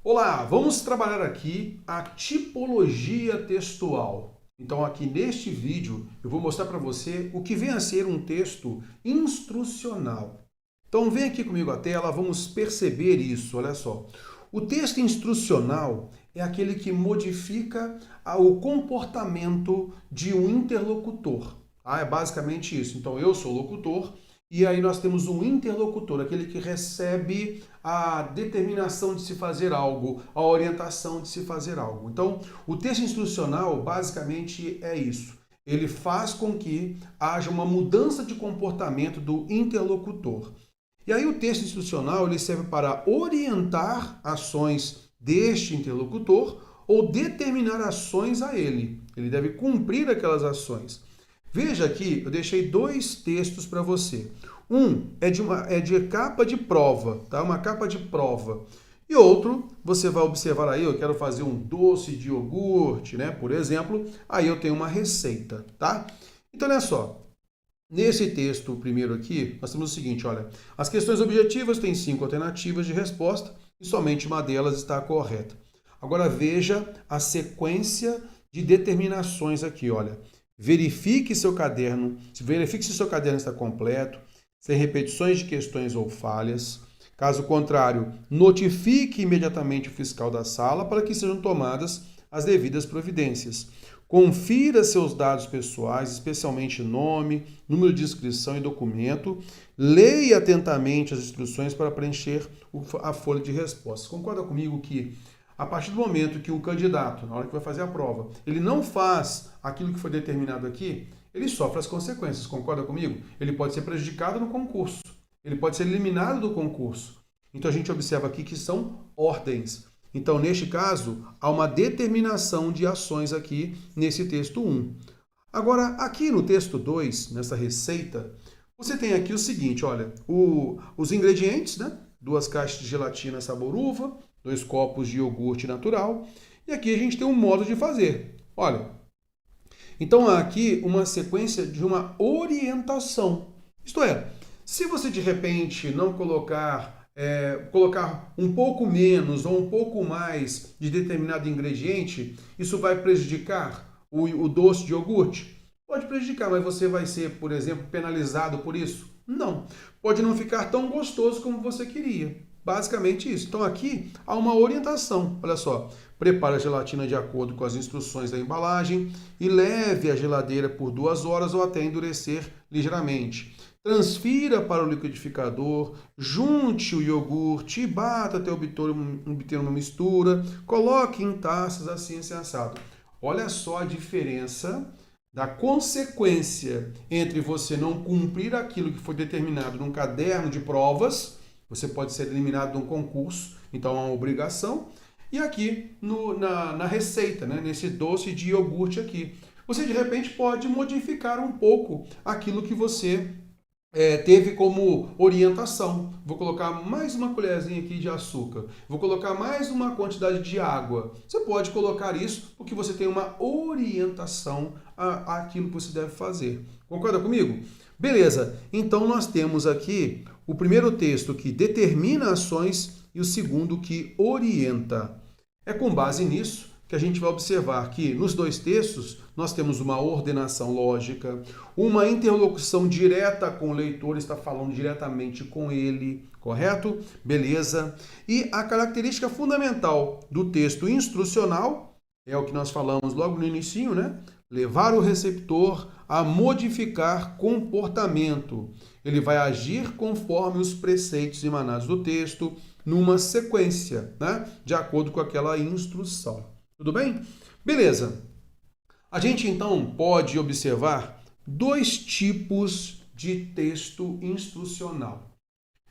Olá, vamos trabalhar aqui a tipologia textual. Então aqui neste vídeo eu vou mostrar para você o que vem a ser um texto instrucional. Então vem aqui comigo à tela, vamos perceber isso, olha só. O texto instrucional é aquele que modifica o comportamento de um interlocutor. É basicamente isso. Então eu sou o locutor, e aí nós temos um interlocutor, aquele que recebe a determinação de se fazer algo, a orientação de se fazer algo. Então, o texto instrucional basicamente é isso. Ele faz com que haja uma mudança de comportamento do interlocutor. E aí o texto instrucional ele serve para orientar ações deste interlocutor ou determinar ações a ele. Ele deve cumprir aquelas ações. Veja aqui, eu deixei dois textos para você. Um é de capa de prova, tá? Uma capa de prova. E outro, você vai observar aí, eu quero fazer um doce de iogurte, né? Por exemplo, aí eu tenho uma receita, tá? Então, olha só. Nesse texto primeiro aqui, nós temos o seguinte, olha. As questões objetivas têm 5 alternativas de resposta e somente uma delas está correta. Agora veja a sequência de determinações aqui, olha. Verifique se o seu caderno está completo, sem repetições de questões ou falhas. Caso contrário, notifique imediatamente o fiscal da sala para que sejam tomadas as devidas providências. Confira seus dados pessoais, especialmente nome, número de inscrição e documento. Leia atentamente as instruções para preencher a folha de respostas. Concorda comigo que a partir do momento que o candidato, na hora que vai fazer a prova, ele não faz aquilo que foi determinado aqui, ele sofre as consequências, concorda comigo? Ele pode ser prejudicado no concurso, ele pode ser eliminado do concurso. Então a gente observa aqui que são ordens. Então, neste caso, há uma determinação de ações aqui nesse texto 1. Agora, aqui no texto 2, nessa receita, você tem aqui o seguinte, olha, os ingredientes, né? 2 caixas de gelatina sabor uva, 2 copos de iogurte natural. E aqui a gente tem um modo de fazer. Olha, então há aqui uma sequência de uma orientação. Isto é, se você de repente não colocar um pouco menos ou um pouco mais de determinado ingrediente, isso vai prejudicar o doce de iogurte? Pode prejudicar, mas você vai ser, por exemplo, penalizado por isso? Não. Pode não ficar tão gostoso como você queria. Basicamente isso. Então aqui há uma orientação. Olha só. Prepare a gelatina de acordo com as instruções da embalagem e leve à geladeira por 2 horas ou até endurecer ligeiramente. Transfira para o liquidificador, junte o iogurte e bata até obter uma mistura. Coloque em taças assim assado. Olha só a diferença da consequência entre você não cumprir aquilo que foi determinado num caderno de provas. Você pode ser eliminado de um concurso, então é uma obrigação. E aqui na receita, né, nesse doce de iogurte aqui, você de repente pode modificar um pouco aquilo que você teve como orientação. Vou colocar mais uma colherzinha aqui de açúcar. Vou colocar mais uma quantidade de água. Você pode colocar isso porque você tem uma orientação àquilo que você deve fazer. Concorda comigo? Beleza. Então nós temos aqui o primeiro texto que determina ações e o segundo que orienta. É com base nisso que a gente vai observar que nos dois textos nós temos uma ordenação lógica, uma interlocução direta com o leitor, está falando diretamente com ele, correto? Beleza. E a característica fundamental do texto instrucional é o que nós falamos logo no início, né? Levar o receptor a modificar comportamento. Ele vai agir conforme os preceitos emanados do texto, numa sequência, né? De acordo com aquela instrução. Tudo bem? Beleza. A gente então pode observar 2 tipos de texto instrucional.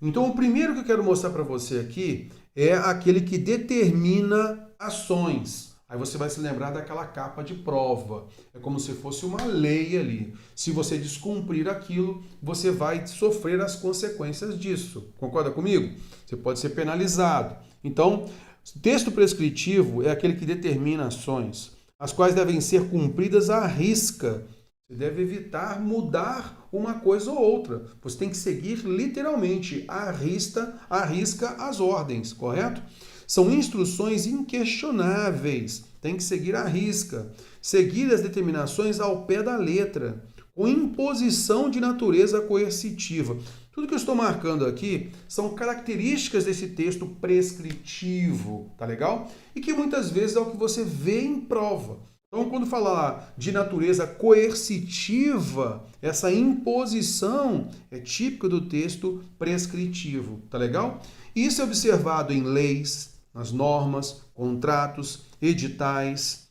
Então, o primeiro que eu quero mostrar para você aqui é aquele que determina ações. Aí você vai se lembrar daquela capa de prova. É como se fosse uma lei ali. Se você descumprir aquilo, você vai sofrer as consequências disso. Concorda comigo? Você pode ser penalizado. Então, texto prescritivo é aquele que determina ações, as quais devem ser cumpridas à risca. Você deve evitar mudar uma coisa ou outra. Você tem que seguir literalmente à risca as ordens, correto? São instruções inquestionáveis, tem que seguir à risca, seguir as determinações ao pé da letra, com imposição de natureza coercitiva. Tudo que eu estou marcando aqui são características desse texto prescritivo, tá legal? E que muitas vezes é o que você vê em prova. Então, quando falar de natureza coercitiva, essa imposição é típica do texto prescritivo, tá legal? Isso é observado em leis, nas normas, contratos, editais,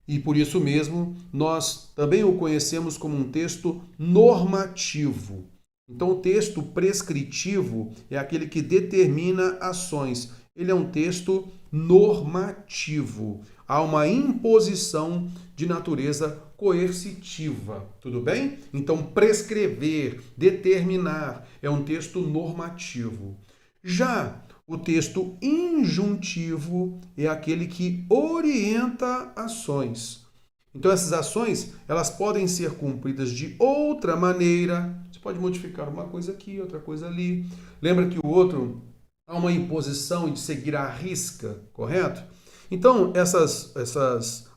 e por isso mesmo nós também o conhecemos como um texto normativo. Então, o texto prescritivo é aquele que determina ações. Ele é um texto normativo. Há uma imposição de natureza coercitiva, tudo bem? Então, prescrever, determinar, é um texto normativo. Já o texto injuntivo é aquele que orienta ações. Então, essas ações, elas podem ser cumpridas de outra maneira. Você pode modificar uma coisa aqui, outra coisa ali. Lembra que o outro há uma imposição de seguir à risca, correto? Então, essas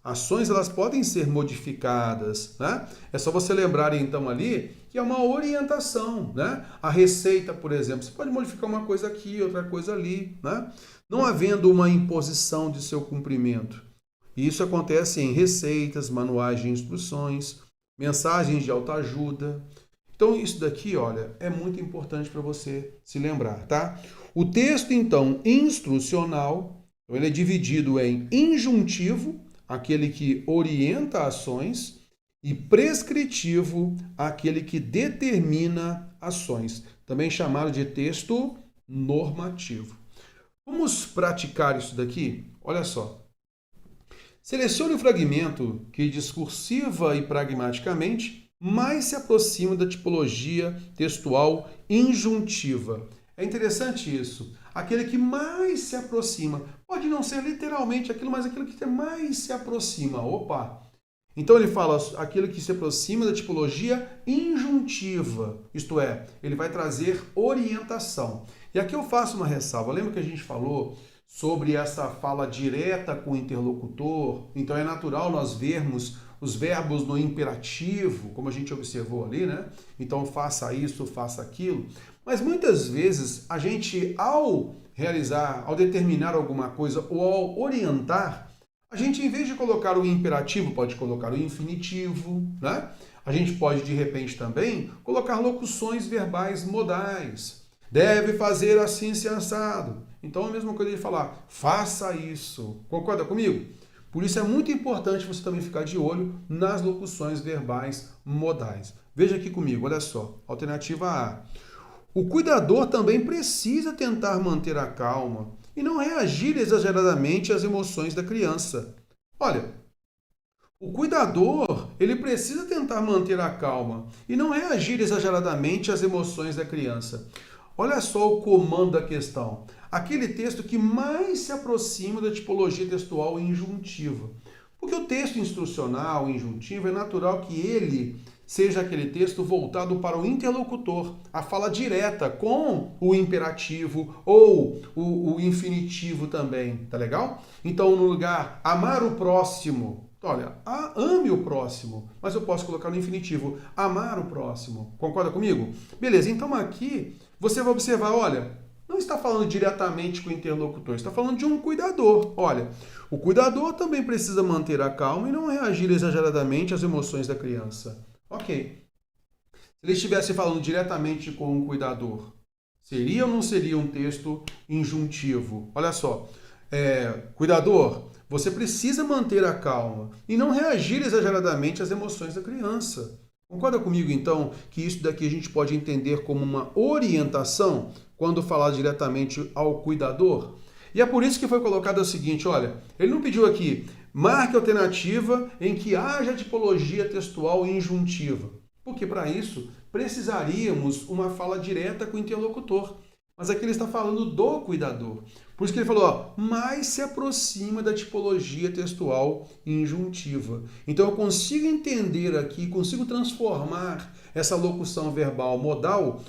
ações, elas podem ser modificadas, né? É só você lembrar, então, ali, que é uma orientação, né? A receita, por exemplo, você pode modificar uma coisa aqui, outra coisa ali, né? Não havendo uma imposição de seu cumprimento. Isso acontece em receitas, manuais de instruções, mensagens de autoajuda. Então, isso daqui, olha, é muito importante para você se lembrar, tá? O texto, então, instrucional, ele é dividido em injuntivo, aquele que orienta ações, e prescritivo, aquele que determina ações, também chamado de texto normativo. Vamos praticar isso daqui? Olha só. Selecione o fragmento que, discursiva e pragmaticamente, mais se aproxima da tipologia textual injuntiva. É interessante isso. Aquele que mais se aproxima. Pode não ser literalmente aquilo, mas aquilo que mais se aproxima. Opa! Então ele fala aquilo que se aproxima da tipologia injuntiva. Isto é, ele vai trazer orientação. E aqui eu faço uma ressalva. Lembra que a gente falou sobre essa fala direta com o interlocutor? Então é natural nós vermos os verbos no imperativo, como a gente observou ali, né? Então faça isso, faça aquilo. Mas muitas vezes a gente, ao realizar, ao determinar alguma coisa ou ao orientar, a gente, em vez de colocar o imperativo, pode colocar o infinitivo, né? A gente pode, de repente, também colocar locuções verbais modais. Deve fazer assim, se assado. Então, a mesma coisa de falar, faça isso. Concorda comigo? Por isso é muito importante você também ficar de olho nas locuções verbais modais. Veja aqui comigo, olha só. Alternativa A. O cuidador também precisa tentar manter a calma e não reagir exageradamente às emoções da criança. Olha, o cuidador, ele precisa tentar manter a calma e não reagir exageradamente às emoções da criança. Olha só o comando da questão. Aquele texto que mais se aproxima da tipologia textual injuntiva. Porque o texto instrucional, injuntivo, é natural que ele seja aquele texto voltado para o interlocutor, a fala direta com o imperativo ou o infinitivo também, tá legal? Então, no lugar amar o próximo, olha, ame o próximo, mas eu posso colocar no infinitivo, amar o próximo. Concorda comigo? Beleza, então aqui você vai observar, olha, não está falando diretamente com o interlocutor, está falando de um cuidador. Olha, o cuidador também precisa manter a calma e não reagir exageradamente às emoções da criança. Ok. Se ele estivesse falando diretamente com um cuidador, seria ou não seria um texto injuntivo? Olha só, cuidador, você precisa manter a calma e não reagir exageradamente às emoções da criança. Concorda comigo, então, que isso daqui a gente pode entender como uma orientação quando falar diretamente ao cuidador? E é por isso que foi colocado o seguinte, olha, ele não pediu aqui, marque a alternativa em que haja tipologia textual injuntiva. Porque para isso precisaríamos uma fala direta com o interlocutor. Mas aqui ele está falando do cuidador. Por isso que ele falou, ó, mais se aproxima da tipologia textual injuntiva. Então eu consigo entender aqui, consigo transformar essa locução verbal modal,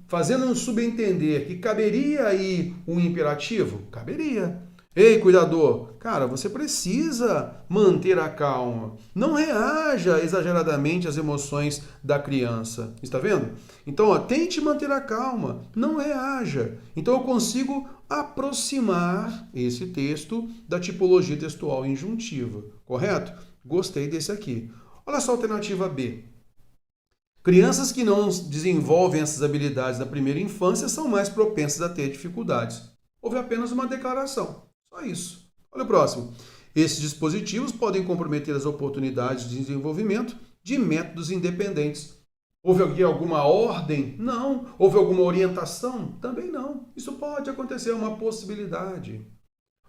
fazendo subentender que caberia aí um imperativo? Caberia. Ei, cuidador, cara, você precisa manter a calma. Não reaja exageradamente às emoções da criança. Está vendo? Então, ó, tente manter a calma. Não reaja. Então, eu consigo aproximar esse texto da tipologia textual injuntiva. Correto? Gostei desse aqui. Olha só a alternativa B. Crianças que não desenvolvem essas habilidades na primeira infância são mais propensas a ter dificuldades. Houve apenas uma declaração. Só isso. Olha o próximo. Esses dispositivos podem comprometer as oportunidades de desenvolvimento de métodos independentes. Houve aqui alguma ordem? Não. Houve alguma orientação? Também não. Isso pode acontecer, é uma possibilidade.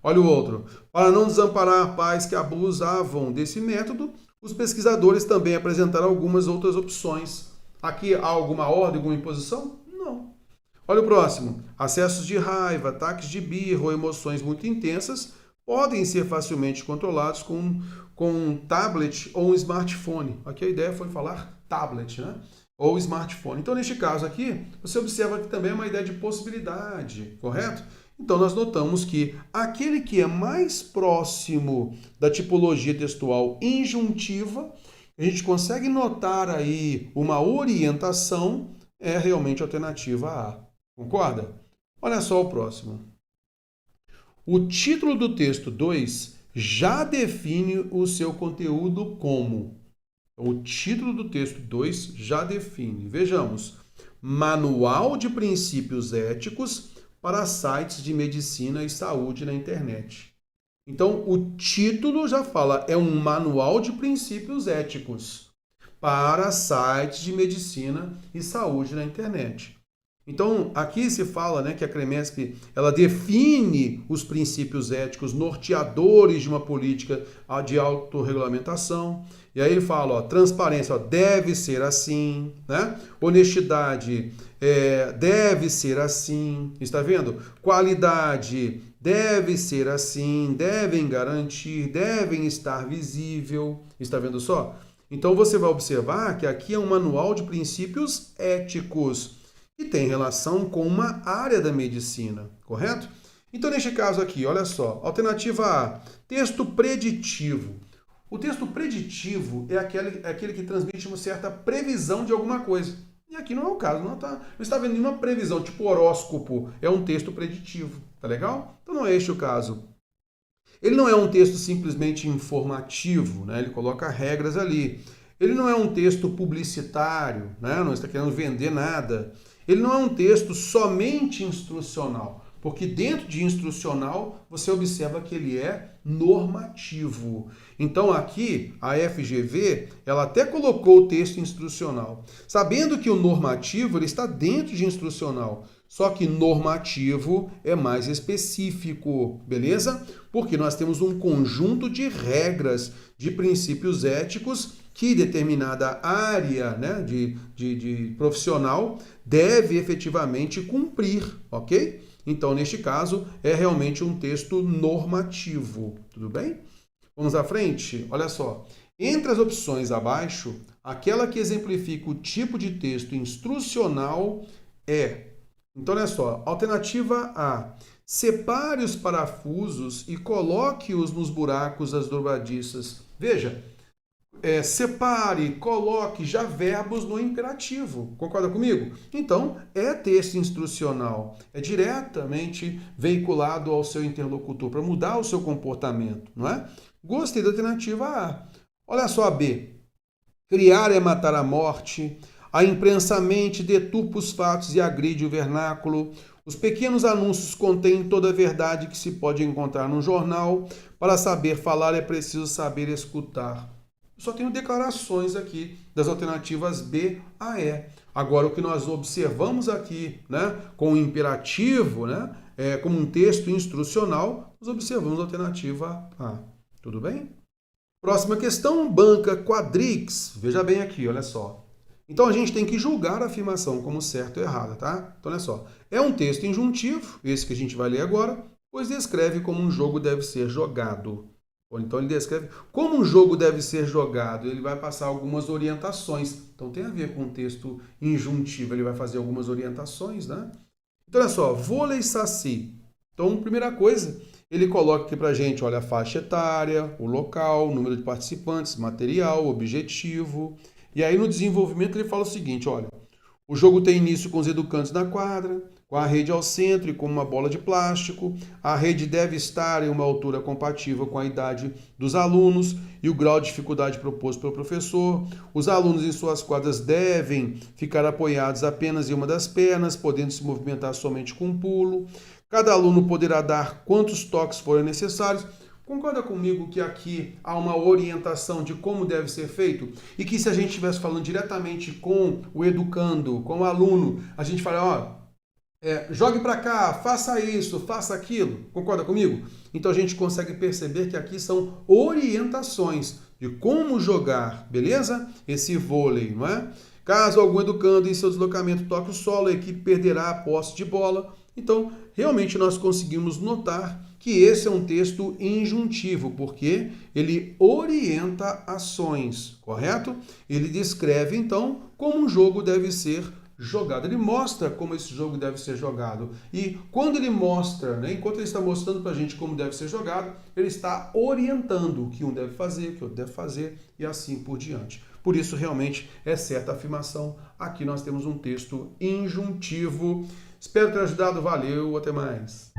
Olha o outro. Para não desamparar pais que abusavam desse método, os pesquisadores também apresentaram algumas outras opções. Aqui há alguma ordem, alguma imposição? Não. Olha o próximo. Acessos de raiva, ataques de birra ou emoções muito intensas podem ser facilmente controlados com um tablet ou um smartphone. Aqui a ideia foi falar tablet, né? Ou smartphone. Então, neste caso aqui, você observa que também é uma ideia de possibilidade, correto? Então, nós notamos que aquele que é mais próximo da tipologia textual injuntiva, a gente consegue notar aí uma orientação, é realmente a alternativa A. Concorda? Olha só o próximo. O título do texto 2 já define o seu conteúdo como. O título do texto 2 já define. Vejamos. Manual de princípios éticos para sites de medicina e saúde na internet. Então, o título já fala, é um manual de princípios éticos para sites de medicina e saúde na internet. Então, aqui se fala, né, que a CREMESP ela define os princípios éticos norteadores de uma política de autorregulamentação. E aí ele fala, ó, transparência, ó, deve ser assim, né? Honestidade, deve ser assim, está vendo? Qualidade, deve ser assim, devem garantir, devem estar visível, está vendo só? Então você vai observar que aqui é um manual de princípios éticos que tem relação com uma área da medicina, correto? Então, neste caso aqui, olha só, alternativa A, texto preditivo. O texto preditivo é aquele que transmite uma certa previsão de alguma coisa. E aqui não é o caso, não está vendo nenhuma previsão, tipo horóscopo, é um texto preditivo, tá legal? Então não é este o caso. Ele não é um texto simplesmente informativo, né? Ele coloca regras ali. Ele não é um texto publicitário, né? Não está querendo vender nada. Ele não é um texto somente instrucional, porque dentro de instrucional você observa que ele é normativo. Então aqui a FGV ela até colocou o texto instrucional, sabendo que o normativo ele está dentro de instrucional, só que normativo é mais específico, beleza? Porque nós temos um conjunto de regras, de princípios éticos que determinada área, né, de profissional deve efetivamente cumprir, ok? Então, neste caso, é realmente um texto normativo, tudo bem? Vamos à frente? Olha só. Entre as opções abaixo, aquela que exemplifica o tipo de texto instrucional é... Então, olha só. Alternativa A. Separe os parafusos e coloque-os nos buracos das dobradiças. Veja, separe, coloque já verbos no imperativo. Concorda comigo? Então, é texto instrucional. É diretamente veiculado ao seu interlocutor para mudar o seu comportamento, não é? Gostei da alternativa A. Olha só a B. Criar é matar a morte. A imprensa mente, deturpa os fatos e agride o vernáculo. Os pequenos anúncios contêm toda a verdade que se pode encontrar no jornal. Para saber falar é preciso saber escutar. Só tenho declarações aqui das alternativas B a E. Agora, o que nós observamos aqui, né, com o imperativo, né, como um texto instrucional, nós observamos a alternativa A. Tudo bem? Próxima questão, banca quadrix. Veja bem aqui, olha só. Então, a gente tem que julgar a afirmação como certa ou errada, tá? Então, olha só. É um texto injuntivo, esse que a gente vai ler agora, pois descreve como um jogo deve ser jogado. Então, ele descreve como um jogo deve ser jogado. Ele vai passar algumas orientações. Então, tem a ver com o texto injuntivo. Ele vai fazer algumas orientações, né? Então, olha só. Vôlei saci. Então, primeira coisa, ele coloca aqui pra gente, olha, a faixa etária, o local, o número de participantes, material, objetivo. E aí no desenvolvimento ele fala o seguinte, olha, o jogo tem início com os educantes na quadra, com a rede ao centro e com uma bola de plástico. A rede deve estar em uma altura compatível com a idade dos alunos e o grau de dificuldade proposto pelo professor. Os alunos em suas quadras devem ficar apoiados apenas em uma das pernas, podendo se movimentar somente com um pulo. Cada aluno poderá dar quantos toques forem necessários. Concorda comigo que aqui há uma orientação de como deve ser feito? E que se a gente estivesse falando diretamente com o educando, com o aluno, a gente fala, ó, jogue para cá, faça isso, faça aquilo. Concorda comigo? Então a gente consegue perceber que aqui são orientações de como jogar, beleza? Esse vôlei, não é? Caso algum educando em seu deslocamento toque o solo, a equipe perderá a posse de bola. Então, realmente nós conseguimos notar que esse é um texto injuntivo, porque ele orienta ações, correto? Ele descreve, então, como um jogo deve ser jogado. Ele mostra como esse jogo deve ser jogado. E quando ele mostra, né, enquanto ele está mostrando para a gente como deve ser jogado, ele está orientando o que um deve fazer, o que outro deve fazer e assim por diante. Por isso, realmente, é certa a afirmação. Aqui nós temos um texto injuntivo. Espero ter ajudado. Valeu, até mais.